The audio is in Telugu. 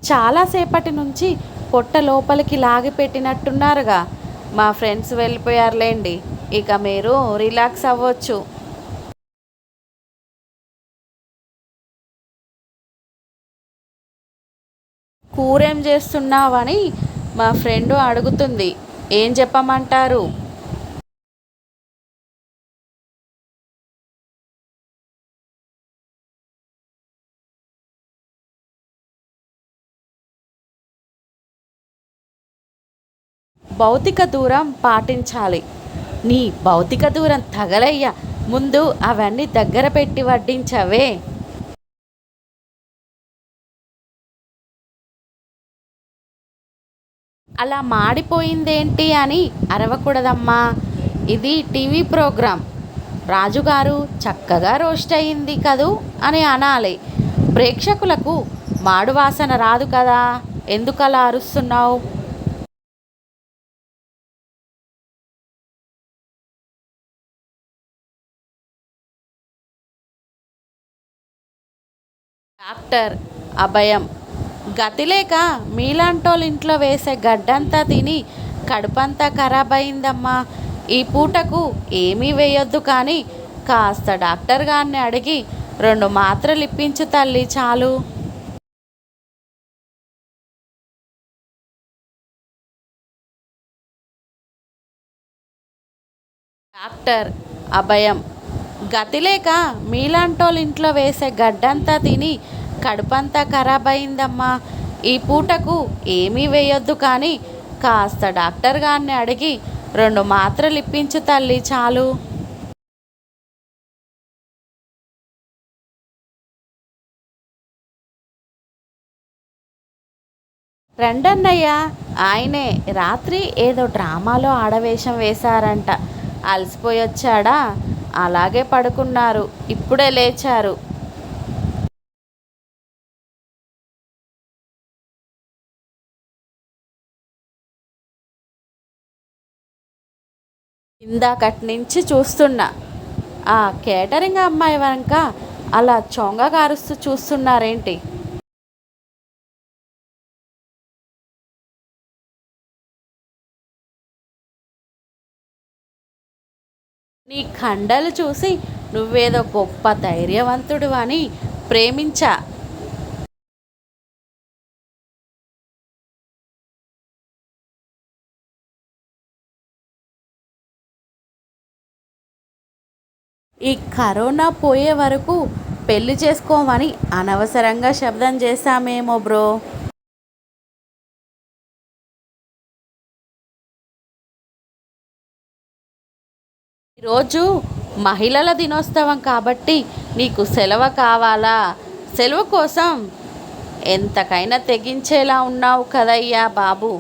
చాలాసేపటి నుంచి పొట్ట లోపలికి లాగి పెట్టినట్టున్నారుగా. మా ఫ్రెండ్స్ వెళ్ళిపోయారులేండి. ఇక మీరు రిలాక్స్ అవ్వచ్చు. కూరేం చేస్తున్నావని మా ఫ్రెండు అడుగుతుంది. ఏం చెప్పమంటారు? భౌతిక దూరం పాటించాలి. నీ భౌతిక దూరం తగలయ్యా. ముందు అవన్నీ దగ్గర పెట్టి వడ్డించవే. అలా మాడిపోయిందేంటి అని అరవకూడదమ్మా. ఇది టీవీ ప్రోగ్రాం. రాజుగారు చక్కగా రోస్ట్ అయింది కదూ అని అనాలి. ప్రేక్షకులకు మాడు వాసన రాదు కదా. ఎందుకలా అరుస్తున్నావు? డాక్టర్ అభయం. గతిలేక మీలాంటోళ్ళ ఇంట్లో వేసే గడ్డంతా తిని కడుపంతా ఖరాబ్ అయిందమ్మా. ఈ పూటకు ఏమీ వేయొద్దు కానీ కాస్త డాక్టర్ గారిని అడిగి 2 మాత్రలు ఇప్పించు తల్లి చాలు. డాక్టర్ అభయం. గతిలేక మీలాంటోళ్ళ ఇంట్లో వేసే గడ్డంతా తిని కడుపంతా ఖరాబ్ అయిందమ్మా. ఈ పూటకు ఏమీ వేయొద్దు కానీ కాస్త డాక్టర్ గారిని అడిగి 2 మాత్రలు ఇప్పించు తల్లి చాలు. రండన్నయ్య. ఆయనే రాత్రి ఏదో డ్రామాలో ఆడవేషం వేశారంట. అలసిపోయొచ్చాడా, అలాగే పడుకున్నారు. ఇప్పుడే లేచారు. ఇందాకట్నుంచి చూస్తున్నా. ఆ కేటరింగ్ అమ్మాయి వంక అలా చొంగగారుస్తూ చూస్తున్నారేంటి? నీ కండలు చూసి నువ్వేదో గొప్ప ధైర్యవంతుడు అని ప్రేమించా. ఈ కరోనా పోయే వరకు పెళ్లి చేసుకోమని అనవసరంగా శబ్దం చేశామేమో బ్రో. ఈరోజు మహిళల దినోత్సవం కాబట్టి నీకు సెలవు కావాలా? సెలవు కోసం ఎంతకైనా తెగించేలా ఉన్నావు కదయ్యా బాబు.